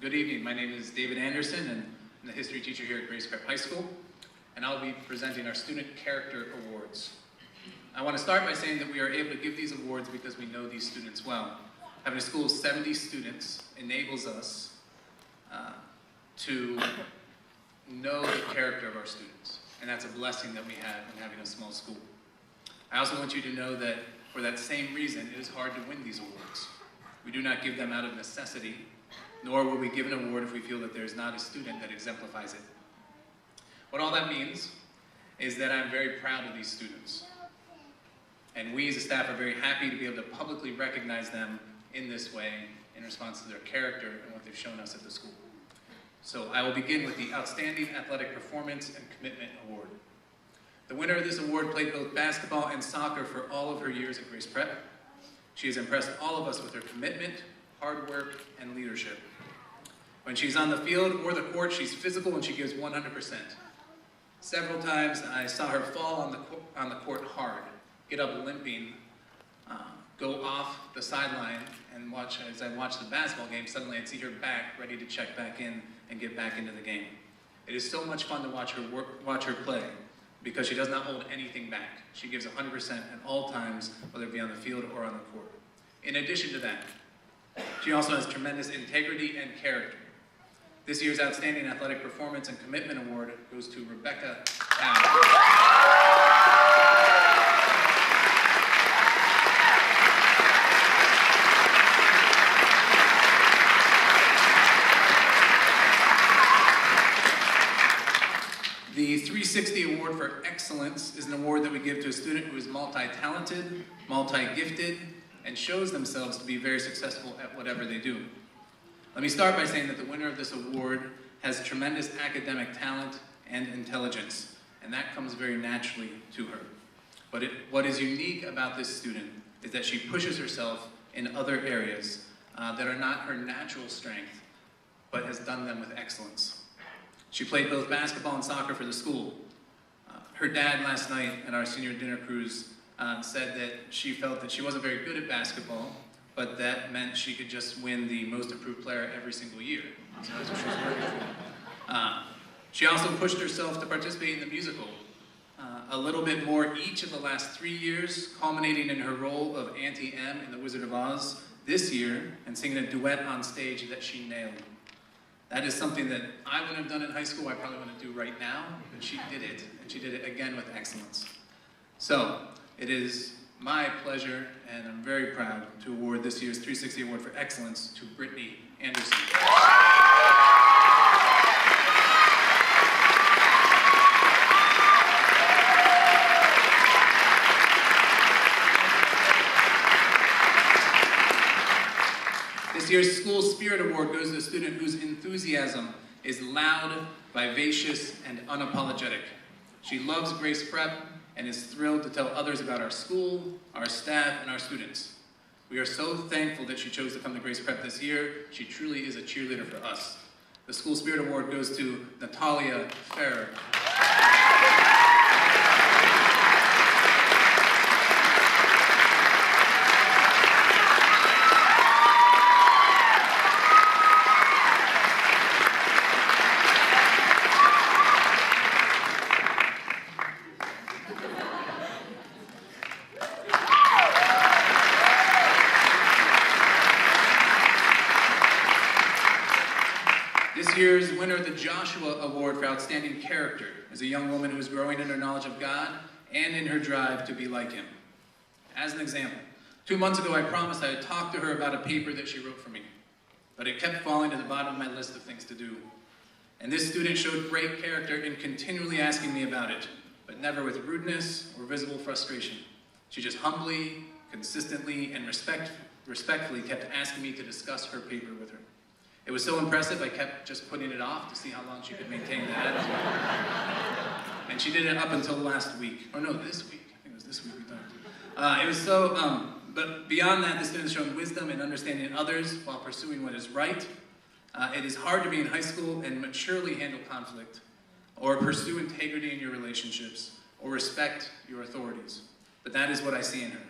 Good evening. My name is David Anderson, and I'm the history teacher here at Grace Prep High School, and I'll be presenting our Student Character Awards. I want to start by saying that we are able to give these awards because we know these students well. Having a school of 70 students enables us to know the character of our students, and that's a blessing that we have in having a small school. I also want you to know that for that same reason, it is hard to win these awards. We do not give them out of necessity, nor will we give an award if we feel that there's not a student that exemplifies it. What all that means is that I'm very proud of these students. And we as a staff are very happy to be able to publicly recognize them in this way in response to their character and what they've shown us at the school. So I will begin with the Outstanding Athletic Performance and Commitment Award. The winner of this award played both basketball and soccer for all of her years at Grace Prep. She has impressed all of us with her commitment, hard work, and leadership. When she's on the field or the court, she's physical and she gives 100%. Several times I saw her fall on the court hard, get up limping, go off the sideline, and as I watched the basketball game, suddenly I'd see her back, ready to check back in and get back into the game. It is so much fun to watch her play, because she does not hold anything back. She gives 100% at all times, whether it be on the field or on the court. In addition to that, she also has tremendous integrity and character. This year's Outstanding Athletic Performance and Commitment Award goes to Rebecca Allen. The 360 Award for Excellence is an award that we give to a student who is multi-talented, multi-gifted, and shows themselves to be very successful at whatever they do. Let me start by saying that the winner of this award has tremendous academic talent and intelligence, and that comes very naturally to her. But what is unique about this student is that she pushes herself in other areas that are not her natural strength, but has done them with excellence. She played both basketball and soccer for the school. Her dad last night at our senior dinner cruise said that she felt that she wasn't very good at basketball, but that meant she could just win the most improved player every single year. So that's what she was working for. She also pushed herself to participate in the musical a little bit more each of the last 3 years, culminating in her role of Auntie M in The Wizard of Oz this year, and singing a duet on stage that she nailed. That is something that I wouldn't have done in high school, I probably wouldn't do right now, but she did it, and she did it again with excellence. So, it is my pleasure, and I'm very proud to award this year's 360 Award for Excellence to Brittany Anderson. This year's School Spirit Award goes to a student whose enthusiasm is loud, vivacious, and unapologetic. She loves Grace Prep and is thrilled to tell others about our school, our staff, and our students. We are so thankful that she chose to come to Grace Prep this year. She truly is a cheerleader for us. The School Spirit Award goes to Natalia Ferrer. This year's winner of the Joshua Award for Outstanding Character is a young woman who is growing in her knowledge of God and in her drive to be like Him. As an example, 2 months ago I promised I would talk to her about a paper that she wrote for me, but it kept falling to the bottom of my list of things to do. And this student showed great character in continually asking me about it, but never with rudeness or visible frustration. She just humbly, consistently, and respectfully kept asking me to discuss her paper with her. It was so impressive, I kept just putting it off to see how long she could maintain that attitude. And she did it up until last week. Or no, this week. I think it was this week we talked. It was so, but beyond that, the student has shown wisdom and understanding others while pursuing what is right. It is hard to be in high school and maturely handle conflict, or pursue integrity in your relationships, or respect your authorities. But that is what I see in her.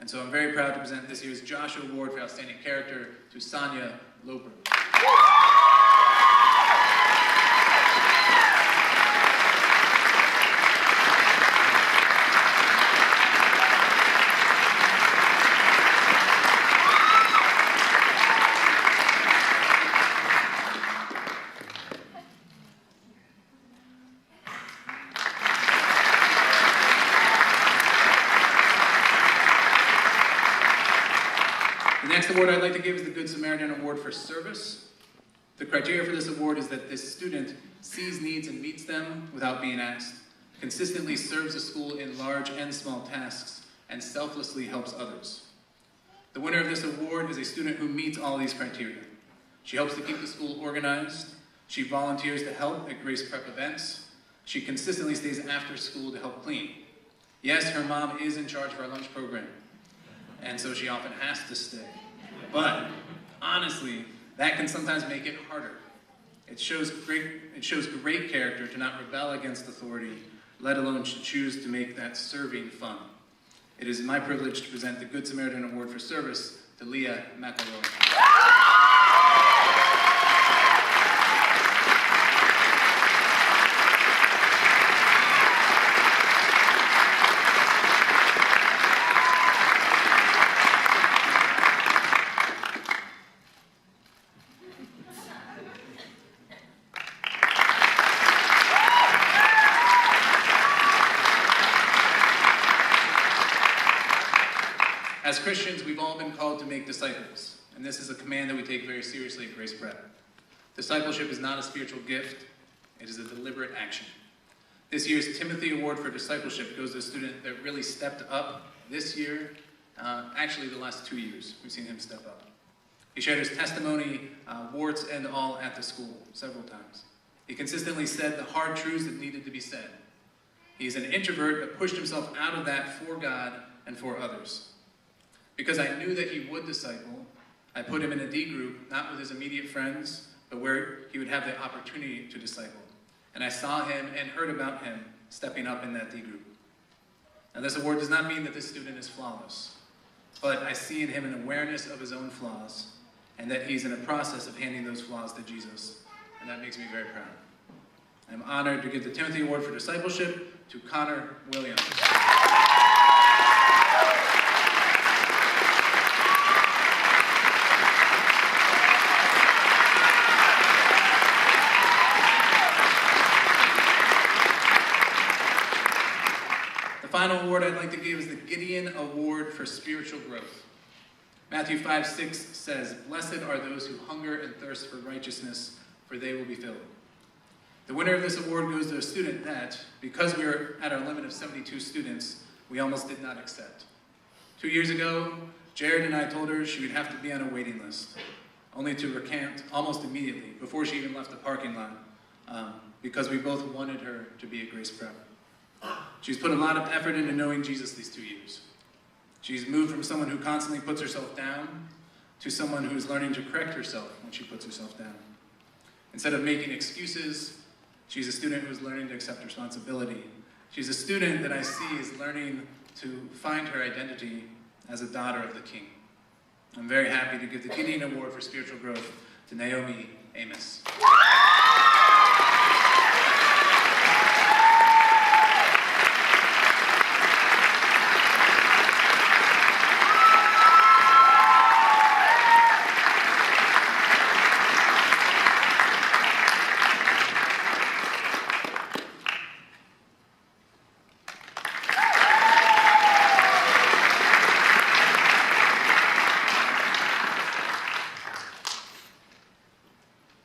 And so I'm very proud to present this year's Joshua Award for Outstanding Character to Sonia Loper. The next award I'd like to give is the Good Samaritan Award for Service. The criteria for this award is that this student sees needs and meets them without being asked, consistently serves the school in large and small tasks, and selflessly helps others. The winner of this award is a student who meets all these criteria. She helps to keep the school organized. She volunteers to help at Grace Prep events. She consistently stays after school to help clean. Yes, her mom is in charge of our lunch program, and so she often has to stay. But honestly, that can sometimes make it harder. It shows great character to not rebel against authority, let alone to choose to make that serving fun. It is my privilege to present the Good Samaritan Award for Service to Leah McElroy. As Christians, we've all been called to make disciples, and this is a command that we take very seriously at Grace Prep. Discipleship is not a spiritual gift, it is a deliberate action. This year's Timothy Award for Discipleship goes to a student that really stepped up this year, actually the last 2 years, we've seen him step up. He shared his testimony, warts and all, at the school several times. He consistently said the hard truths that needed to be said. He's an introvert but pushed himself out of that for God and for others. Because I knew that he would disciple, I put him in a D group, not with his immediate friends, but where he would have the opportunity to disciple. And I saw him and heard about him stepping up in that D group. Now, this award does not mean that this student is flawless, but I see in him an awareness of his own flaws, and that he's in a process of handing those flaws to Jesus, and that makes me very proud. I'm honored to give the Timothy Award for Discipleship to Connor Williams. The final award I'd like to give is the Gideon Award for Spiritual Growth. Matthew 5:6 says, "Blessed are those who hunger and thirst for righteousness, for they will be filled." The winner of this award goes to a student that, because we were at our limit of 72 students, we almost did not accept. 2 years ago, Jared and I told her she would have to be on a waiting list, only to recant almost immediately, before she even left the parking lot, because we both wanted her to be at Grace Prep. She's put a lot of effort into knowing Jesus these 2 years. She's moved from someone who constantly puts herself down to someone who is learning to correct herself when she puts herself down. Instead of making excuses, she's a student who's learning to accept responsibility. She's a student that I see is learning to find her identity as a daughter of the King. I'm very happy to give the Gideon Award for Spiritual Growth to Naomi Amos.